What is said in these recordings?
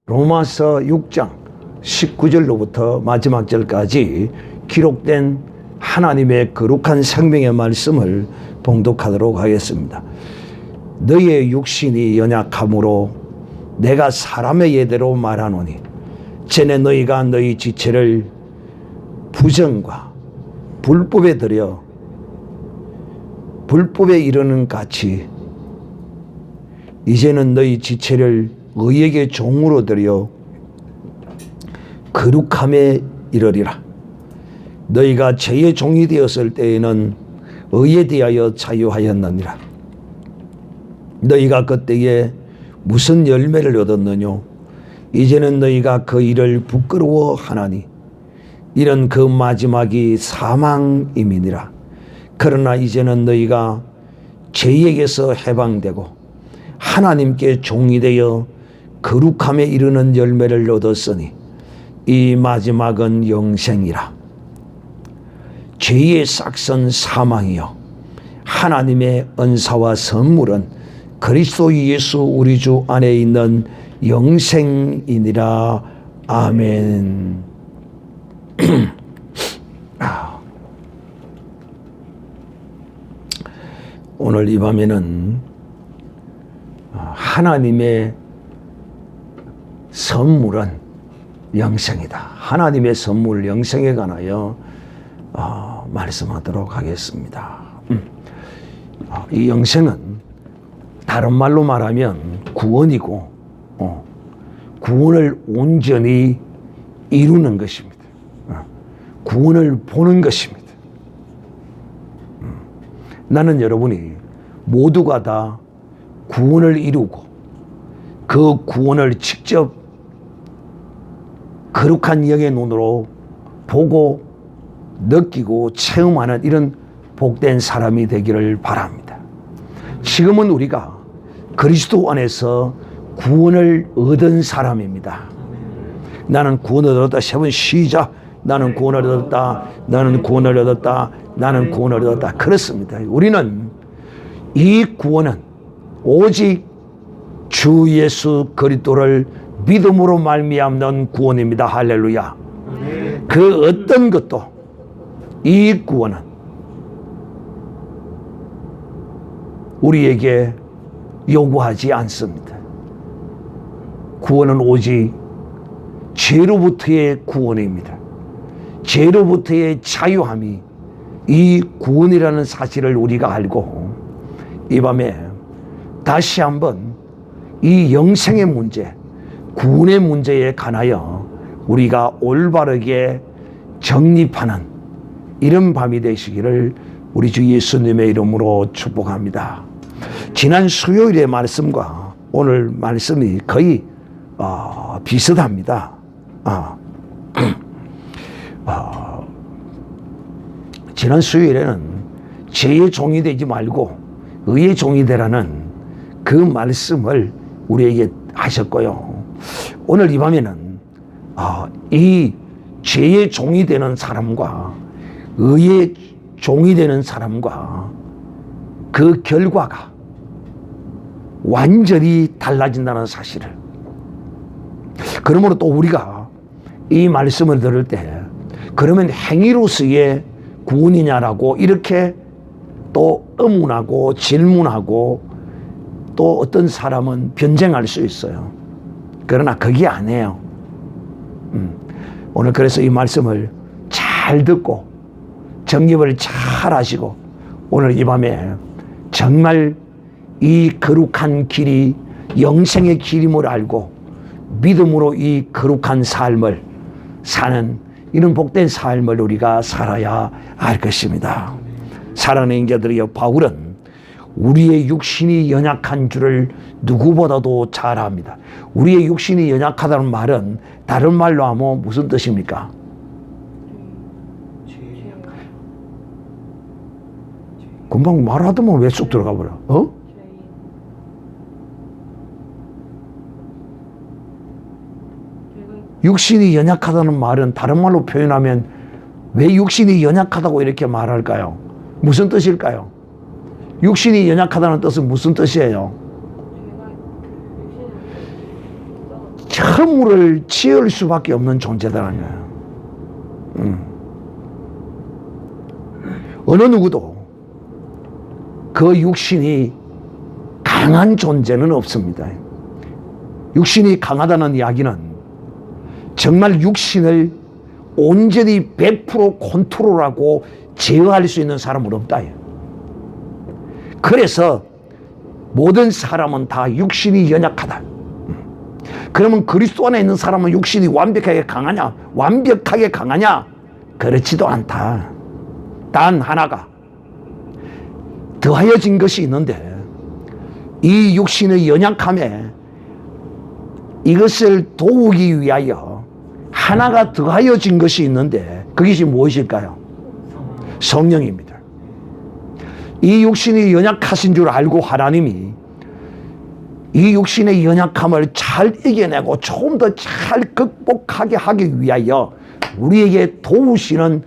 로마서 6장 19절로부터 마지막 절까지 기록된 하나님의 거룩한 생명의 말씀을 봉독하도록 하겠습니다. 너의 육신이 연약함으로 내가 사람의 예대로 말하노니 전에 너희가 너희 지체를 부정과 불법에 들여 불법에 이르는 같이 이제는 너희 지체를 의에게 종으로 들여 거룩함에 이르리라. 너희가 죄의 종이 되었을 때에는 의에 대하여 자유하였느니라. 너희가 그때에 무슨 열매를 얻었느뇨? 이제는 너희가 그 일을 부끄러워하나니 이런 그 마지막이 사망임이니라. 그러나 이제는 너희가 죄에게서 해방되고 하나님께 종이 되어 거룩함에 이르는 열매를 얻었으니 이 마지막은 영생이라. 죄의 싹은 사망이요 하나님의 은사와 선물은 그리스도 예수 우리 주 안에 있는 영생이니라. 아멘. 오늘 이 밤에는 하나님의 선물은 영생이다. 하나님의 선물 영생에 관하여 말씀하도록 하겠습니다. 이 영생은 다른 말로 말하면 구원이고 구원을 온전히 이루는 것입니다. 구원을 보는 것입니다. 나는 여러분이 모두가 다 구원을 이루고 그 구원을 직접 거룩한 영의 눈으로 보고 느끼고 체험하는 이런 복된 사람이 되기를 바랍니다. 지금은 우리가 그리스도 안에서 구원을 얻은 사람입니다. 나는 구원을 얻었다. 세 번 시작. 나는 구원을 얻었다. 나는 구원을 얻었다. 나는 구원을 얻었다. 그렇습니다. 우리는 이 구원은 오직 주 예수 그리스도를 믿음으로 말미암는 구원입니다. 할렐루야. 그 어떤 것도 이 구원은 우리에게 요구하지 않습니다. 구원은 오직 죄로부터의 구원입니다. 죄로부터의 자유함이 이 구원이라는 사실을 우리가 알고 이 밤에 다시 한번 이 영생의 문제, 구원의 문제에 관하여 우리가 올바르게 정립하는 이런 밤이 되시기를 우리 주 예수님의 이름으로 축복합니다. 지난 수요일의 말씀과 오늘 말씀이 거의 비슷합니다. 지난 수요일에는 죄의 종이 되지 말고 의의 종이 되라는 그 말씀을 우리에게 하셨고요. 오늘 이 밤에는 이 죄의 종이 되는 사람과 의의 종이 되는 사람과 그 결과가 완전히 달라진다는 사실을, 그러므로 또 우리가 이 말씀을 들을 때 그러면 행위로서의 구원이냐라고 이렇게 또 의문하고 질문하고 또 어떤 사람은 변쟁할 수 있어요. 그러나 그게 아니에요. 오늘 그래서 이 말씀을 잘 듣고 정립을 잘 하시고 오늘 이 밤에 정말 이 거룩한 길이 영생의 길임을 알고 믿음으로 이 거룩한 삶을 사는 이런 복된 삶을 우리가 살아야 할 것입니다. 사랑하는 형제들이여, 바울은 우리의 육신이 연약한 줄을 누구보다도 잘 압니다. 우리의 육신이 연약하다는 말은 다른 말로 하면 무슨 뜻입니까? 금방 말하더만 왜 쑥 들어가 버려? 육신이 연약하다는 말은 다른 말로 표현하면 왜 육신이 연약하다고 이렇게 말할까요? 무슨 뜻일까요? 육신이 연약하다는 뜻은 무슨 뜻이에요? 허물을 지을 수밖에 없는 존재라는 거예요. 어느 누구도 그 육신이 강한 존재는 없습니다. 육신이 강하다는 이야기는 정말 육신을 온전히 100% 컨트롤하고 제어할 수 있는 사람은 없다. 그래서 모든 사람은 다 육신이 연약하다. 그러면 그리스도 안에 있는 사람은 육신이 완벽하게 강하냐? 완벽하게 강하냐? 그렇지도 않다. 단 하나가 더하여진 것이 있는데 이 육신의 연약함에 이것을 도우기 위하여 하나가 더하여진 것이 있는데 그것이 무엇일까요? 성령입니다. 이 육신이 연약하신 줄 알고 하나님이 이 육신의 연약함을 잘 이겨내고 조금 더 잘 극복하게 하기 위하여 우리에게 도우시는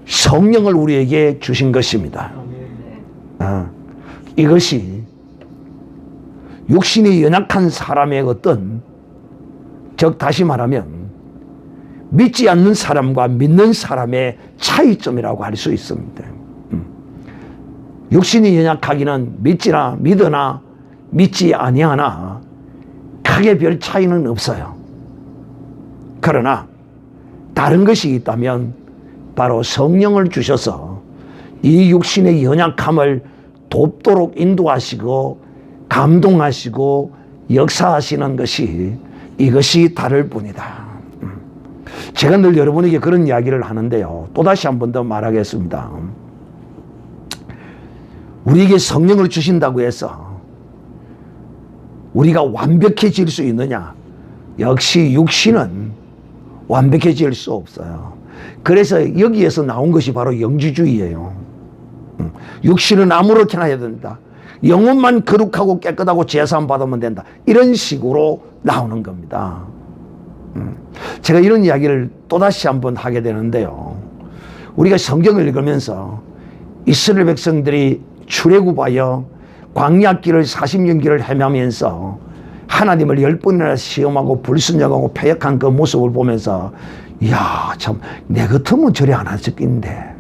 성령을 우리에게 주신 것입니다. 이것이 육신이 연약한 사람의 어떤, 즉 다시 말하면 믿지 않는 사람과 믿는 사람의 차이점이라고 할 수 있습니다. 육신이 연약하기는 믿으나 믿지 아니하나 크게 별 차이는 없어요. 그러나 다른 것이 있다면 바로 성령을 주셔서 이 육신의 연약함을 돕도록 인도하시고 감동하시고 역사하시는 것이 이것이 다를 뿐이다. 제가 늘 여러분에게 그런 이야기를 하는데요. 또다시 한 번 더 말하겠습니다. 우리에게 성령을 주신다고 해서 우리가 완벽해질 수 있느냐? 역시 육신은 완벽해질 수 없어요. 그래서 여기에서 나온 것이 바로 영주주의예요. 육신은 아무렇게나 해야 된다. 영혼만 거룩하고 깨끗하고 제사함 받으면 된다. 이런 식으로 나오는 겁니다. 제가 이런 이야기를 또다시 한번 하게 되는데요. 우리가 성경을 읽으면서 이스라엘 백성들이 출애굽하여 광야길을 40년길을 헤매면서 하나님을 10번이나 시험하고 불순종하고 패역한 그 모습을 보면서 이야, 참 내 같으면 저리 안 하셨겠는데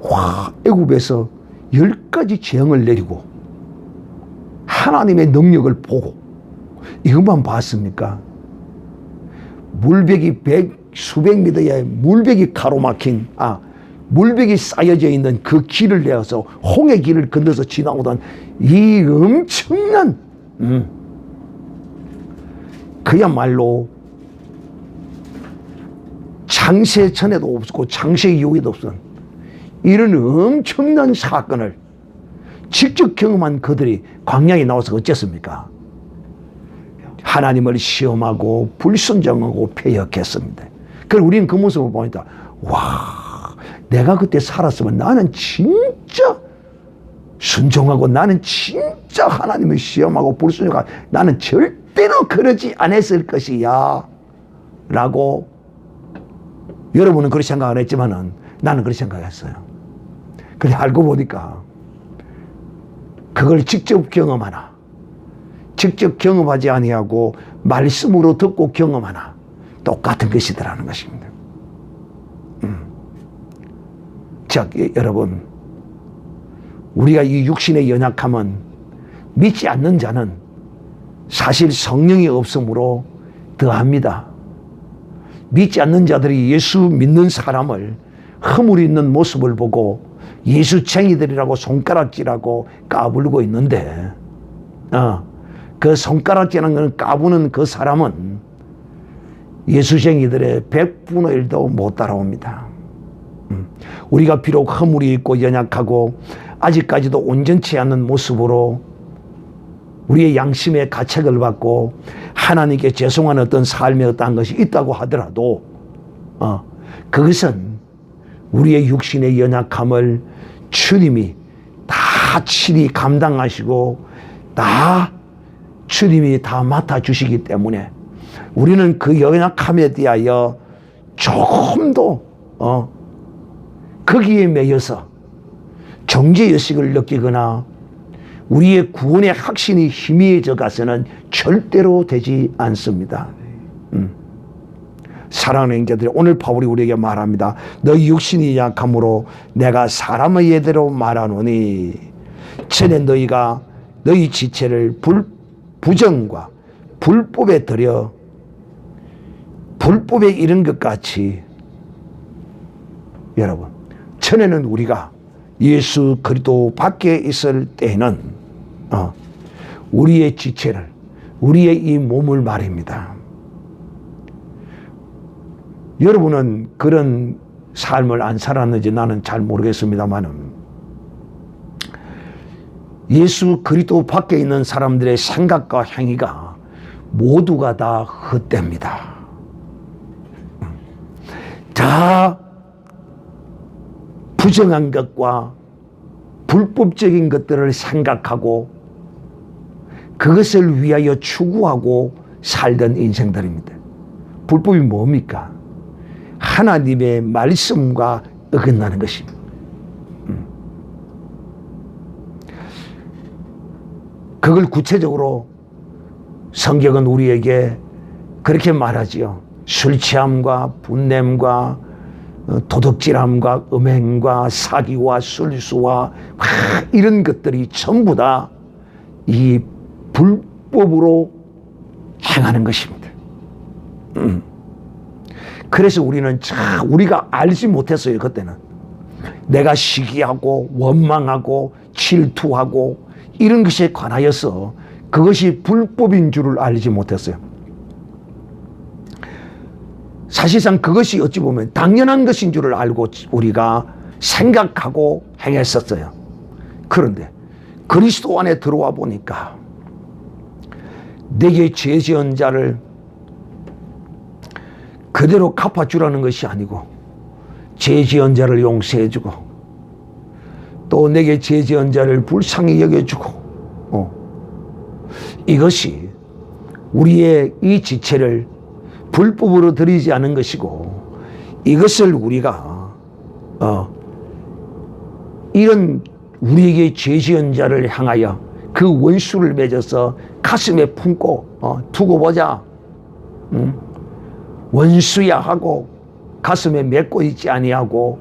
와, 애굽에서 10가지 재앙을 내리고 하나님의 능력을 보고 이것만 봤습니까? 물벽이 수백 미터의 물벽이 가로막힌 물벽이 쌓여져 있는 그 길을 내어서 홍해 길을 건너서 지나오던 이 엄청난 그야말로 창세 전에도 없었고 창세 이후에도 없었던 이런 엄청난 사건을 직접 경험한 그들이 광야에 나와서 어쨌습니까? 하나님을 시험하고 불순종하고 패역했습니다. 그래서 우리는 그 모습을 보니까 와, 내가 그때 살았으면 나는 진짜 순종하고 나는 진짜 하나님을 시험하고 불순종하고 나는 절대로 그러지 않았을 것이야 라고 여러분은 그렇게 생각 안 했지만은 나는 그렇게 생각했어요. 그래서 알고 보니까 그걸 직접 경험하나 직접 경험하지 아니하고 말씀으로 듣고 경험하나 똑같은 것이더라는 것입니다. 자, 여러분, 우리가 이 육신의 연약함은 믿지 않는 자는 사실 성령이 없으므로 더합니다. 믿지 않는 자들이 예수 믿는 사람을 허물 있는 모습을 보고 예수쟁이들이라고 손가락질하고 까불고 있는데 그 손가락질하는 걸 까부는 그 사람은 예수쟁이들의 100분의 1도 못 따라옵니다. 우리가 비록 허물이 있고 연약하고 아직까지도 온전치 않은 모습으로 우리의 양심의 가책을 받고 하나님께 죄송한 어떤 삶의 어떠한 것이 있다고 하더라도 그것은 우리의 육신의 연약함을 주님이 다 친히 감당하시고 다 주님이 다 맡아주시기 때문에 우리는 그 연약함에 대하여 조금 더 거기에 매여서 정죄의식을 느끼거나 우리의 구원의 확신이 희미해져 가서는 절대로 되지 않습니다. 사랑하는 형제들이, 오늘 바울이 우리에게 말합니다. 너희 육신이 약함으로 내가 사람의 예대로 말하노니 전에 너희가 너희 지체를 부정과 불법에 들여 불법에 이른 것 같이, 여러분, 전에는 우리가 예수 그리스도 밖에 있을 때에는 우리의 지체를, 우리의 이 몸을 말입니다. 여러분은 그런 삶을 안 살았는지 나는 잘 모르겠습니다만은, 예수 그리스도 밖에 있는 사람들의 생각과 행위가 모두가 다 헛됩니다. 다 부정한 것과 불법적인 것들을 생각하고 그것을 위하여 추구하고 살던 인생들입니다. 불법이 뭡니까? 하나님의 말씀과 어긋나는 것입니다. 그걸 구체적으로 성경은 우리에게 그렇게 말하지요. 술 취함과 분냄과 도둑질함과 음행과 사기와 술수와 이런 것들이 전부 다 이 불법으로 행하는 것입니다. 그래서 우리가 알지 못했어요. 그때는 내가 시기하고 원망하고 질투하고 이런 것에 관하여서 그것이 불법인 줄을 알지 못했어요. 사실상 그것이 어찌 보면 당연한 것인 줄을 알고 우리가 생각하고 행했었어요. 그런데 그리스도 안에 들어와 보니까 내게 죄 지은 자를 그대로 갚아주라는 것이 아니고 죄 지은 자를 용서해주고 또 내게 죄 지은 자를 불쌍히 여겨주고 이것이 우리의 이 지체를 불법으로 드리지 않은 것이고, 이것을 우리가 이런 우리에게 죄 지은 자를 향하여 그 원수를 맺어서 가슴에 품고 두고 보자, 원수야 하고 가슴에 맺고 있지 아니하고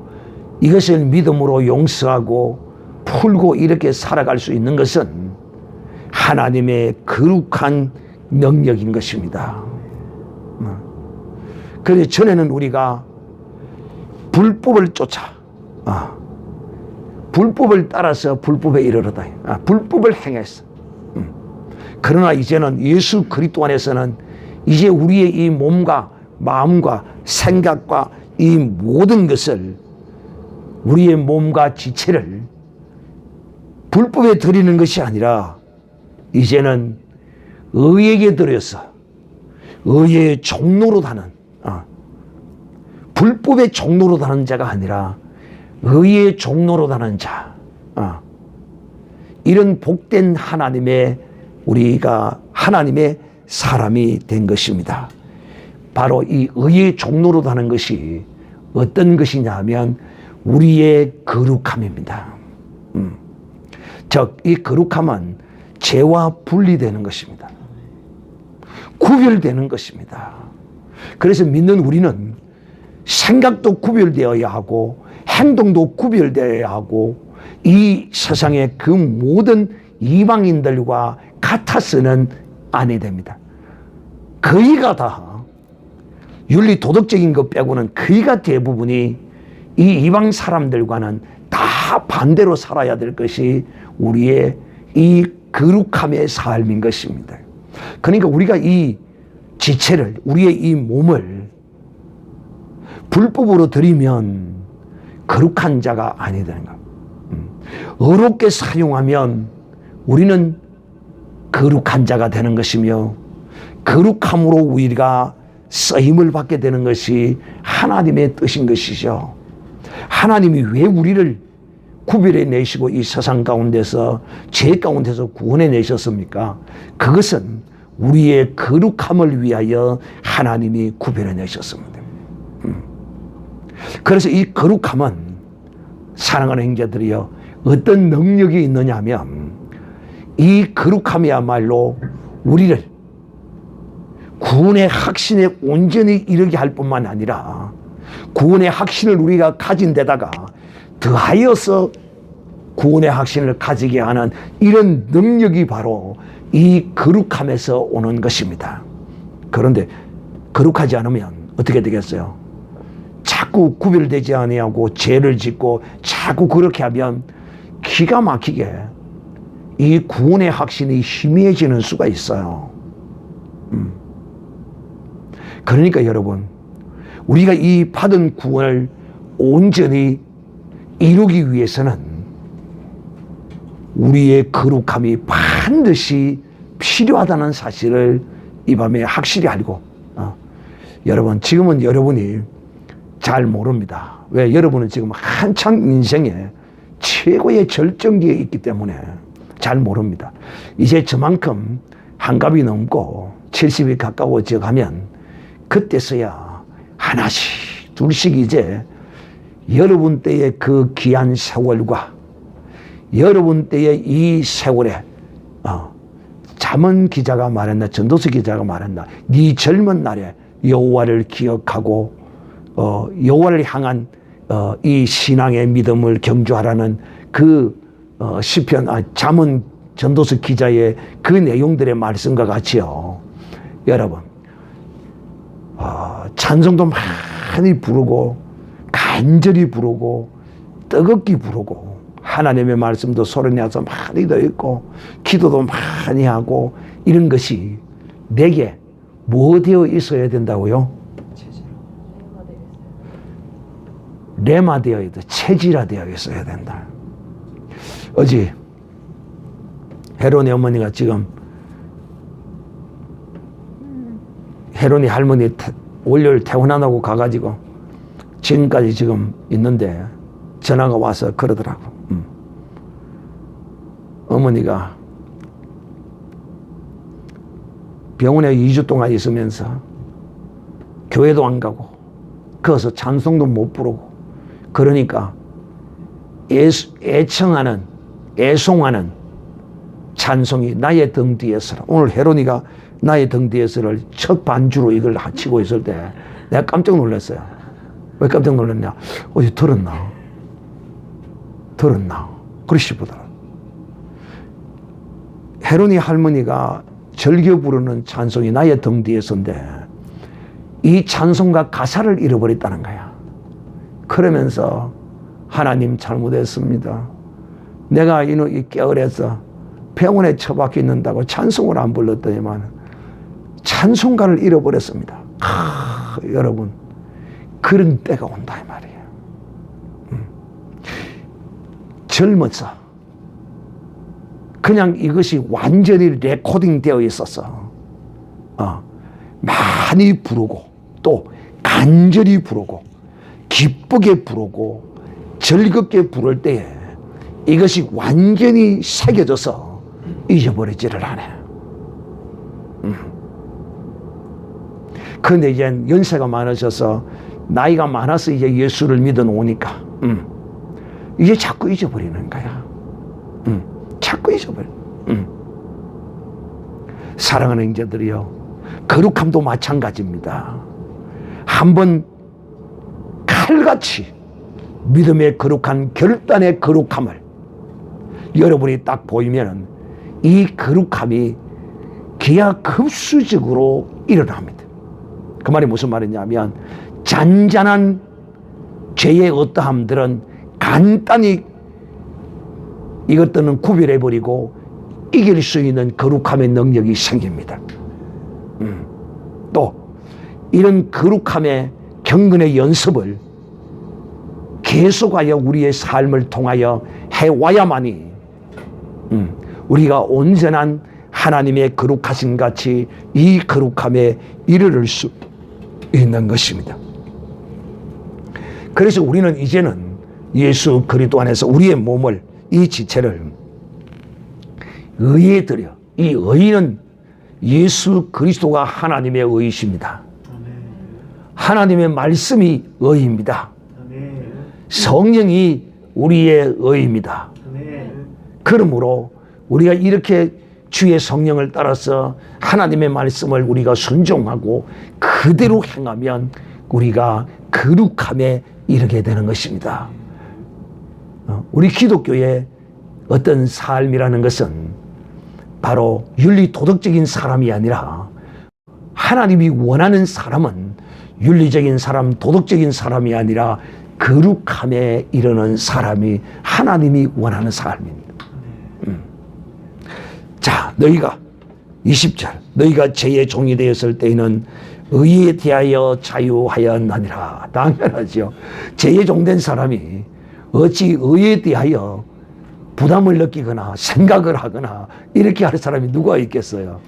이것을 믿음으로 용서하고 풀고 이렇게 살아갈 수 있는 것은 하나님의 거룩한 능력인 것입니다. 그래서 전에는 우리가 불법을 쫓아 불법을 따라서 불법에 이르렀다. 불법을 행했어. 그러나 이제는 예수 그리스도 안에서는 이제 우리의 이 몸과 마음과 생각과 이 모든 것을, 우리의 몸과 지체를 불법에 드리는 것이 아니라 이제는 의에게 드려서 의의 종로로 다는, 불법의 종로로 다는 자가 아니라 의의 종로로 다는 자, 이런 복된 우리가 하나님의 사람이 된 것입니다. 바로 이 의의 종로로 다는 것이 어떤 것이냐 하면 우리의 거룩함입니다. 즉, 이 거룩함은 죄와 분리되는 것입니다. 구별되는 것입니다. 그래서 믿는 우리는 생각도 구별되어야 하고 행동도 구별되어야 하고 이 세상의 그 모든 이방인들과 같아서는 아니 됩니다. 거의가 다 윤리 도덕적인 것 빼고는 거의가 대부분이 이 이방 사람들과는 다 반대로 살아야 될 것이 우리의 이 거룩함의 삶인 것입니다. 그러니까 우리가 이 지체를, 우리의 이 몸을 불법으로 드리면 거룩한 자가 아니 되는 것. 어렵게 사용하면 우리는 거룩한 자가 되는 것이며, 거룩함으로 우리가 쓰임을 받게 되는 것이 하나님의 뜻인 것이죠. 하나님이 왜 우리를 구별해 내시고 이 세상 가운데서, 죄 가운데서 구원해 내셨습니까? 그것은 우리의 거룩함을 위하여 하나님이 구별해 내셨습니다. 그래서 이 거룩함은, 사랑하는 형제들이여, 어떤 능력이 있느냐 하면 이 거룩함이야말로 우리를 구원의 확신에 온전히 이르게 할 뿐만 아니라 구원의 확신을 우리가 가진 데다가 더하여서 구원의 확신을 가지게 하는 이런 능력이 바로 이 거룩함에서 오는 것입니다. 그런데 거룩하지 않으면 어떻게 되겠어요? 자꾸 구별되지 아니하고 죄를 짓고 자꾸 그렇게 하면 기가 막히게 이 구원의 확신이 희미해지는 수가 있어요. 그러니까 여러분, 우리가 이 받은 구원을 온전히 이루기 위해서는 우리의 거룩함이 반드시 필요하다는 사실을 이 밤에 확실히 알고, 여러분, 지금은 여러분이 잘 모릅니다. 왜? 여러분은 지금 한창 인생의 최고의 절정기에 있기 때문에 잘 모릅니다. 이제 저만큼 한갑이 넘고 70이 가까워져 가면 그때서야 하나씩 둘씩 이제 여러분 때의 그 귀한 세월과 여러분 때의 이 세월에 잠언 기자가 말했나, 전도서 기자가 말했나, 네 젊은 날에 여호와를 기억하고 여호와를 향한 이 신앙의 믿음을 경주하라는 그 시편, 잠언 전도서 기자의 그 내용들의 말씀과 같이요, 여러분, 찬송도 많이 부르고 간절히 부르고 뜨겁게 부르고 하나님의 말씀도 소리내서 많이 더 읽고 기도도 많이 하고 이런 것이 내게 뭐 되어 있어야 된다고요? 레마되어 있다. 체질화되어 있어야 된다. 어제 헤론이 어머니가 지금 헤론이 할머니 월요일 퇴원하고 가가지고 지금까지 지금 있는데 전화가 와서 그러더라고. 어머니가 병원에 2주 동안 있으면서 교회도 안 가고 거기서 찬송도 못 부르고 그러니까 애청하는 애송하는 찬송이 나의 등 뒤에서라. 오늘 헤론이가 나의 등 뒤에서를 첫 반주로 이걸 치고 있을 때 내가 깜짝 놀랐어요. 왜 깜짝 놀랐냐? 어디 들었나? 그러시 싶더라. 헤론이 할머니가 즐겨 부르는 찬송이 나의 등 뒤에서인데 이 찬송과 가사를 잃어버렸다는 거야. 그러면서 하나님 잘못했습니다. 내가 이 게을해서 병원에 처박혀 있는다고 찬송을 안 불렀더니만 찬송가를 잃어버렸습니다. 여러분, 그런 때가 온다 이 말이에요. 젊어서 그냥 이것이 완전히 레코딩 되어 있었어. 많이 부르고 또 간절히 부르고 기쁘게 부르고 즐겁게 부를 때에 이것이 완전히 새겨져서 잊어버리지를 않아요. 그런데 이제 연세가 많으셔서 나이가 많아서 이제 예수를 믿어 놓으니까 이제 자꾸 잊어버리는 거야. 자꾸 잊어버려. 사랑하는 형제들이요, 거룩함도 마찬가지입니다. 한번 칼같이 믿음의 거룩한 결단의 거룩함을 여러분이 딱 보이면 이 거룩함이 기하급수적으로 일어납니다. 그 말이 무슨 말이냐면 잔잔한 죄의 어떠함들은 간단히 이것들은 구별해버리고 이길 수 있는 거룩함의 능력이 생깁니다. 또 이런 거룩함의 경건의 연습을 계속하여 우리의 삶을 통하여 해와야만이 우리가 온전한 하나님의 거룩하신 같이 이 거룩함에 이르를 수 있는 것입니다. 그래서 우리는 이제는 예수 그리스도 안에서 우리의 몸을, 이 지체를 의에 드려, 이 의는 예수 그리스도가 하나님의 의이십니다. 하나님의 말씀이 의입니다. 성령이 우리의 의입니다. 그러므로 우리가 이렇게 주의 성령을 따라서 하나님의 말씀을 우리가 순종하고 그대로 행하면 우리가 거룩함에 이르게 되는 것입니다. 우리 기독교의 어떤 삶이라는 것은 바로 윤리 도덕적인 사람이 아니라 하나님이 원하는 사람은 윤리적인 사람, 도덕적인 사람이 아니라 거룩함에 이르는 사람이 하나님이 원하는 삶입니다. 자, 너희가 20절 너희가 죄의 종이 되었을 때에는 의에 대하여 자유하였느니라. 당연하죠. 죄의 종된 사람이 어찌 의에 대하여 부담을 느끼거나 생각을 하거나 이렇게 할 사람이 누가 있겠어요?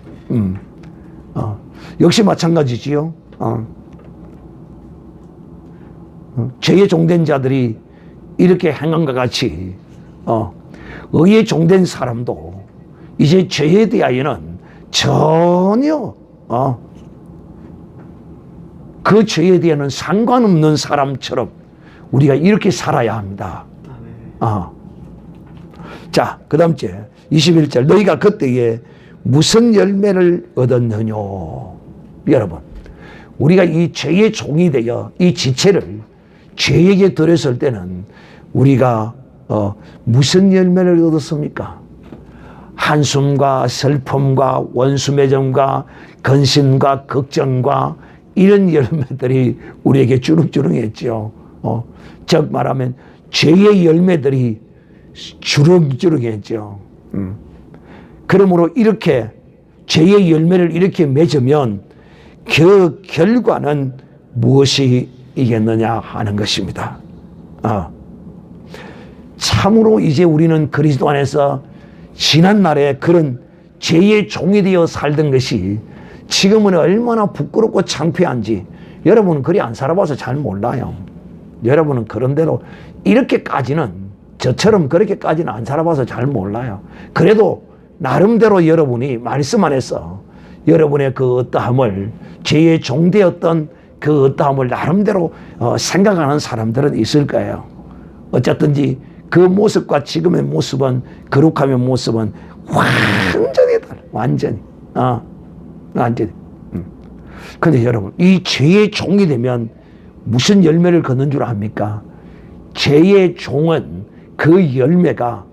역시 마찬가지지요. 죄의 종된 자들이 이렇게 행한 것 같이 의에 종된 사람도 이제 죄에 대하여는 전혀 그 죄에 대해서는 상관없는 사람처럼 우리가 이렇게 살아야 합니다. 자, 그 다음 째 21절 너희가 그때에 무슨 열매를 얻었느냐. 여러분, 우리가 이 죄의 종이 되어 이 지체를 죄에게 드렸을 때는 우리가 무슨 열매를 얻었습니까? 한숨과 슬픔과 원수매점과 근심과 걱정과 이런 열매들이 우리에게 주렁주렁했죠. 즉 말하면 죄의 열매들이 주렁주렁했죠. 그러므로 이렇게 죄의 열매를 이렇게 맺으면 그 결과는 무엇이 이겠느냐 하는 것입니다. 참으로 이제 우리는 그리스도 안에서 지난날에 그런 죄의 종이 되어 살던 것이 지금은 얼마나 부끄럽고 창피한지 여러분은 그리 안 살아봐서 잘 몰라요. 여러분은 그런 대로 이렇게까지는 저처럼 그렇게까지는 안 살아봐서 잘 몰라요. 그래도 나름대로 여러분이 말씀 안에서 여러분의 그 어떠함을 죄의 종되었던 그 어떠함을 나름대로 생각하는 사람들은 있을 거예요. 어쨌든지 그 모습과 지금의 모습은 거룩함의 모습은 완전히 달라요. 완전히. 완전히. 근데 여러분 이 죄의 종이 되면 무슨 열매를 거는 줄 압니까? 죄의 종은 그 열매가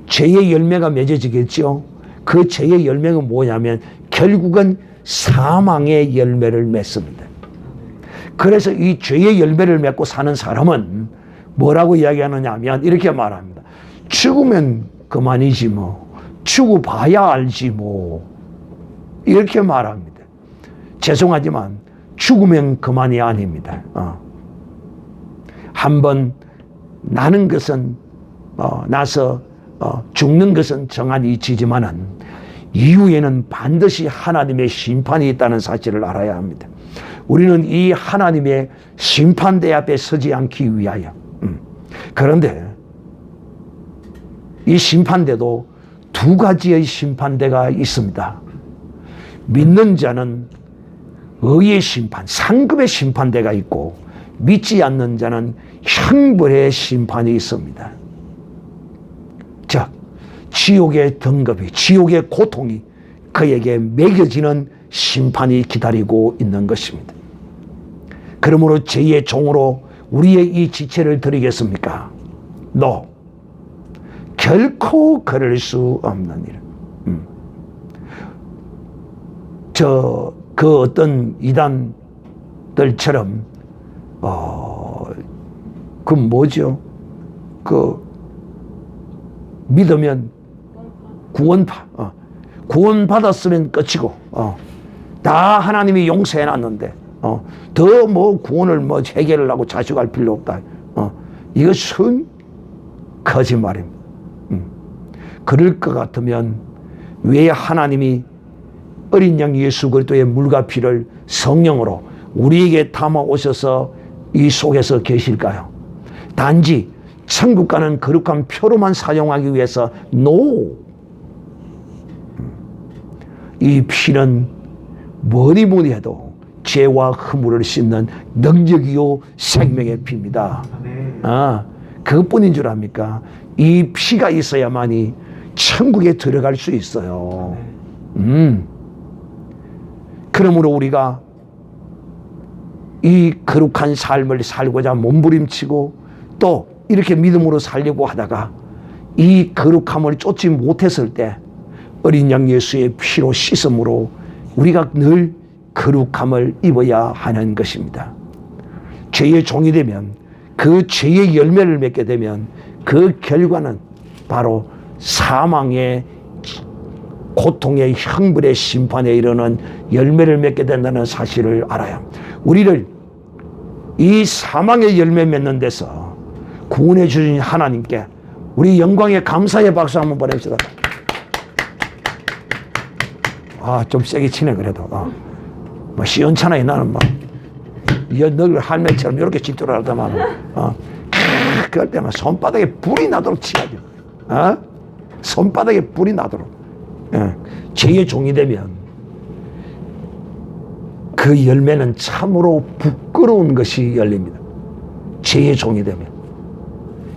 죄의 열매가 맺어지겠죠. 그 죄의 열매가 뭐냐면 결국은 사망의 열매를 맺습니다. 그래서 이 죄의 열매를 맺고 사는 사람은 뭐라고 이야기하느냐 하면 이렇게 말합니다. 죽으면 그만이지 뭐. 죽어봐야 알지 뭐. 이렇게 말합니다. 죄송하지만 죽으면 그만이 아닙니다. 한번 나는 것은 나서 죽는 것은 정한 이치지만은 이후에는 반드시 하나님의 심판이 있다는 사실을 알아야 합니다. 우리는 이 하나님의 심판대 앞에 서지 않기 위하여 그런데 이 심판대도 두 가지의 심판대가 있습니다. 믿는 자는 의의 심판, 상급의 심판대가 있고 믿지 않는 자는 형벌의 심판이 있습니다. 즉 지옥의 등급이, 지옥의 고통이 그에게 매겨지는 심판이 기다리고 있는 것입니다. 그러므로 죄의 종으로 우리의 이 지체를 드리겠습니까? No. 결코 그럴 수 없는 일. 그 어떤 이단들처럼 그 뭐죠? 그 믿으면 구원받았으면 끝이고 다 하나님이 용서해놨는데 더 뭐 구원을 뭐 해결을 하고 자식할 필요 없다. 이것은 거짓말입니다. 그럴 것 같으면 왜 하나님이 어린 양 예수 그리스도의 물과 피를 성령으로 우리에게 담아 오셔서 이 속에서 계실까요? 단지 천국 가는 거룩한 표로만 사용하기 위해서 No. 이 피는 뭐니 해도 죄와 허물을 씻는 능력이요 생명의 피입니다. 그것뿐인 줄 압니까? 이 피가 있어야만이 천국에 들어갈 수 있어요. 그러므로 우리가 이 거룩한 삶을 살고자 몸부림치고 또 이렇게 믿음으로 살려고 하다가 이 거룩함을 쫓지 못했을 때 어린 양 예수의 피로 씻음으로 우리가 늘 거룩함을 입어야 하는 것입니다. 죄의 종이 되면, 그 죄의 열매를 맺게 되면 그 결과는 바로 사망의 고통의 형벌의 심판에 이르는 열매를 맺게 된다는 사실을 알아야 우리를 이 사망의 열매 맺는 데서 구원해 주신 하나님께 우리 영광의 감사의 박수 한번 보냅시다. 좀 세게 치네 그래도. 뭐 시원찮아요. 나는 막 늘 할매처럼 이렇게 칠 줄 알다만 그럴 때만 손바닥에 불이 나도록 치야죠. 손바닥에 불이 나도록. 죄의 종이 되면 그 열매는 참으로 부끄러운 것이 열립니다. 죄의 종이 되면.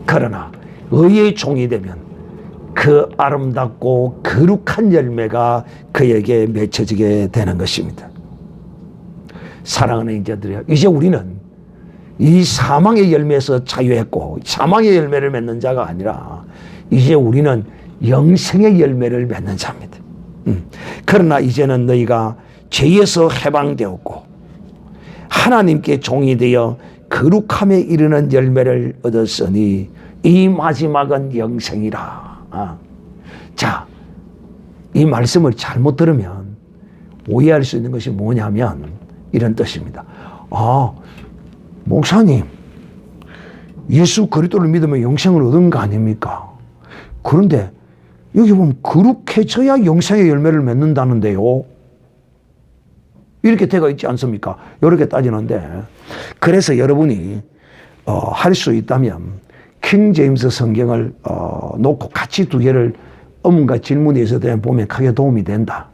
그러나 의의 종이 되면 그 아름답고 거룩한 열매가 그에게 맺혀지게 되는 것입니다. 사랑하는 형제들이여, 이제 우리는 이 사망의 열매에서 자유했고 사망의 열매를 맺는 자가 아니라 이제 우리는 영생의 열매를 맺는 자입니다. 그러나 이제는 너희가 죄에서 해방되었고 하나님께 종이 되어 거룩함에 이르는 열매를 얻었으니 이 마지막은 영생이라. 자, 이 말씀을 잘못 들으면 오해할 수 있는 것이 뭐냐면 이런 뜻입니다. 목사님, 예수 그리스도를 믿으면 영생을 얻은 거 아닙니까? 그런데 여기 보면 거룩해져야 영생의 열매를 맺는다는데요. 이렇게 되어 있지 않습니까? 이렇게 따지는데, 그래서 여러분이 할 수 있다면 킹 제임스 성경을 놓고 같이 두 개를 어문과 질문이 있어야 되면 보면 크게 도움이 된다.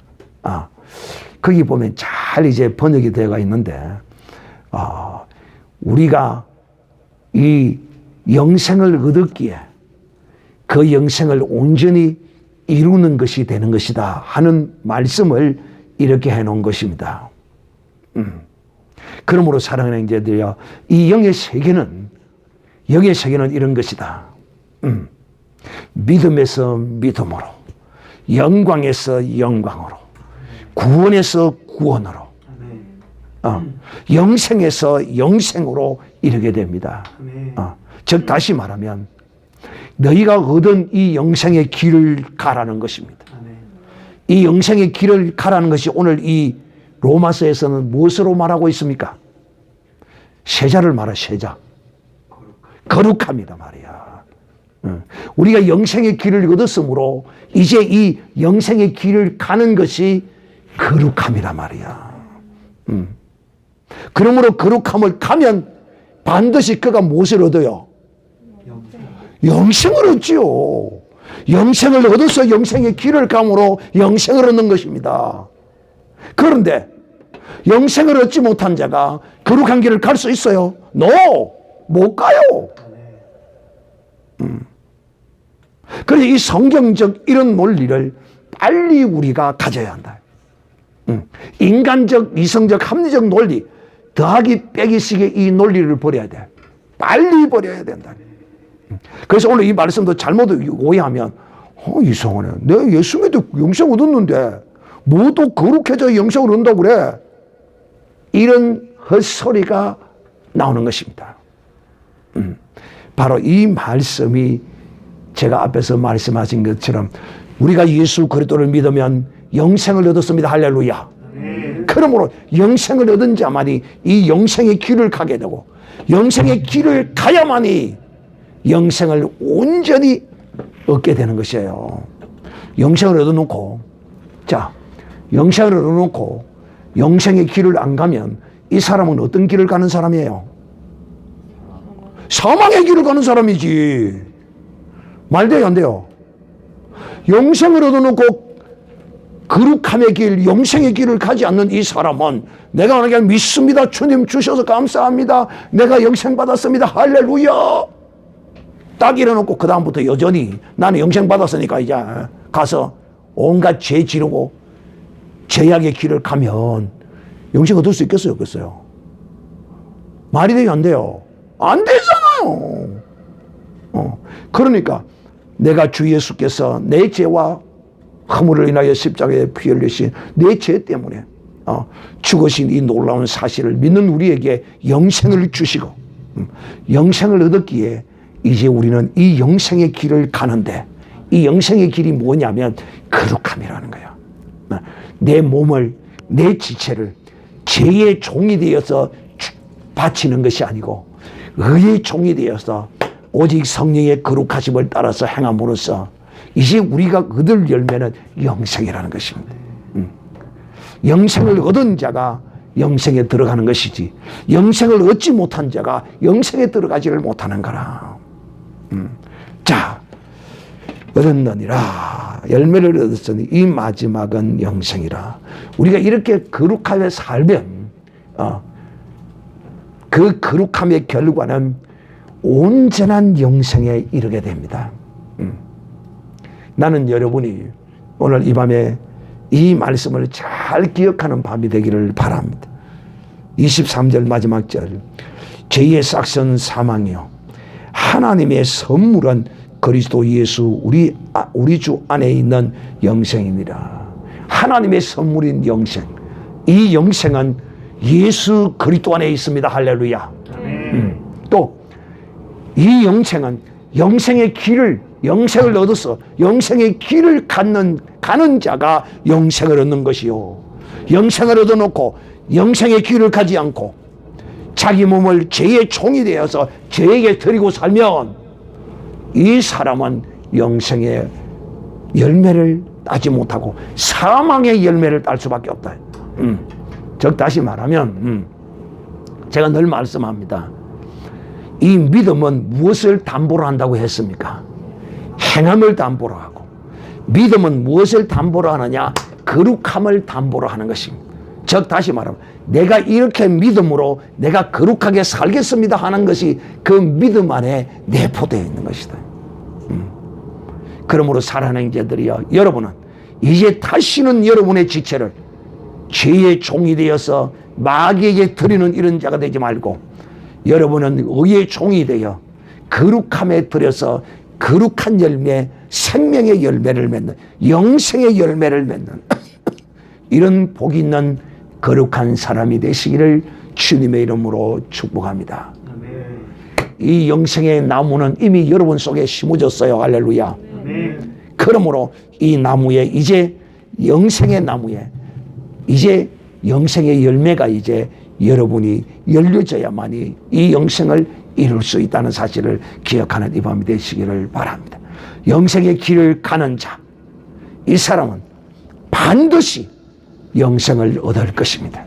거기 보면 잘 이제 번역이 되어 있는데, 우리가 이 영생을 얻었기에 그 영생을 온전히 이루는 것이 되는 것이다 하는 말씀을 이렇게 해놓은 것입니다. 그러므로 사랑하는 형제들이여, 이 영의 세계는 이런 것이다. 믿음에서 믿음으로, 영광에서 영광으로, 구원에서 구원으로, 영생에서 영생으로 이르게 됩니다. 즉 다시 말하면 너희가 얻은 이 영생의 길을 가라는 것입니다. 이 영생의 길을 가라는 것이 오늘 이 로마서에서는 무엇으로 말하고 있습니까? 세자를 말해, 세자. 거룩합니다 말이야. 우리가 영생의 길을 얻었으므로 이제 이 영생의 길을 가는 것이 거룩함이란 말이야. 그러므로 거룩함을 가면 반드시 그가 무엇을 얻어요? 영생을 얻지요. 영생을 얻어서 영생의 길을 감으로 영생을 얻는 것입니다. 그런데 영생을 얻지 못한 자가 거룩한 길을 갈 수 있어요? No! 못 가요. 그래서 이 성경적 이런 논리를 빨리 우리가 가져야 한다. 인간적, 이성적, 합리적 논리, 더하기 빼기식의 이 논리를 버려야 돼. 빨리 버려야 된다. 그래서 오늘 이 말씀도 잘못 오해하면 이상하네. 내가 예수 믿어 영생 얻었는데 뭐 또 거룩해져 영생을 얻는다고 그래. 이런 헛소리가 나오는 것입니다. 바로 이 말씀이 제가 앞에서 말씀하신 것처럼 우리가 예수 그리스도를 믿으면 영생을 얻었습니다. 할렐루야. 그러므로 영생을 얻은 자만이 이 영생의 길을 가게 되고 영생의 길을 가야만이 영생을 온전히 얻게 되는 것이에요. 영생을 얻어놓고, 자, 영생을 얻어놓고 영생의 길을 안 가면 이 사람은 어떤 길을 가는 사람이에요? 사망의 길을 가는 사람이지. 말돼요, 안 돼요? 영생을 얻어놓고 거룩함의 길, 영생의 길을 가지 않는 이 사람은 내가 그냥 믿습니다. 주님 주셔서 감사합니다. 내가 영생 받았습니다. 할렐루야. 딱 일어놓고 그 다음부터 여전히 나는 영생 받았으니까 이제 가서 온갖 죄 지르고 죄악의 길을 가면 영생 얻을 수 있겠어요? 없겠어요? 말이 돼요? 안 돼요? 안 되잖아요. 그러니까 내가 주 예수께서 내 죄와 허물을 인하여 십자가에 피 흘리신 내 죄 때문에 죽으신 이 놀라운 사실을 믿는 우리에게 영생을 주시고 영생을 얻었기에 이제 우리는 이 영생의 길을 가는데, 이 영생의 길이 뭐냐면 거룩함이라는 거예요. 내 몸을, 내 지체를 죄의 종이 되어서 바치는 것이 아니고 의의 종이 되어서 오직 성령의 거룩하심을 따라서 행함으로써 이제 우리가 얻을 열매는 영생이라는 것입니다. 영생을 얻은 자가 영생에 들어가는 것이지, 영생을 얻지 못한 자가 영생에 들어가지를 못하는 거라. 자, 얻었느니라, 열매를 얻었으니 이 마지막은 영생이라. 우리가 이렇게 거룩하게 살면 그 거룩함의 결과는 온전한 영생에 이르게 됩니다. 나는 여러분이 오늘 이 밤에 이 말씀을 잘 기억하는 밤이 되기를 바랍니다. 23절 마지막 절, 죄의 싹선 사망이요 하나님의 선물은 그리스도 예수 우리 주 안에 있는 영생이니라. 하나님의 선물인 영생, 이 영생은 예수 그리스도 안에 있습니다. 할렐루야. 또 이 영생은 영생의 길을, 영생을 얻어서 영생의 길을 가는 자가 영생을 얻는 것이요, 영생을 얻어놓고 영생의 길을 가지 않고 자기 몸을 죄의 종이 되어서 죄에게 드리고 살면 이 사람은 영생의 열매를 따지 못하고 사망의 열매를 딸 수밖에 없다. 즉 다시 말하면 제가 늘 말씀합니다. 이 믿음은 무엇을 담보로 한다고 했습니까? 행함을 담보로 하고, 믿음은 무엇을 담보로 하느냐? 거룩함을 담보로 하는 것입니다. 즉 다시 말하면 내가 이렇게 믿음으로 내가 거룩하게 살겠습니다 하는 것이 그 믿음 안에 내포되어 있는 것이다. 그러므로 사랑하는 형제들이여, 여러분은 이제 다시는 여러분의 지체를 죄의 종이 되어서 마귀에게 드리는 이런 자가 되지 말고, 여러분은 의의 종이 되어 거룩함에 들여서 거룩한 열매, 생명의 열매를 맺는, 영생의 열매를 맺는 이런 복 있는 거룩한 사람이 되시기를 주님의 이름으로 축복합니다. 이 영생의 나무는 이미 여러분 속에 심어졌어요. 할렐루야. 그러므로 이 나무에 이제 영생의 나무에 이제 영생의 열매가 이제 여러분이 열려져야만이 이 영생을 이룰 수 있다는 사실을 기억하는 이 밤이 되시기를 바랍니다. 영생의 길을 가는 자, 이 사람은 반드시 영생을 얻을 것입니다.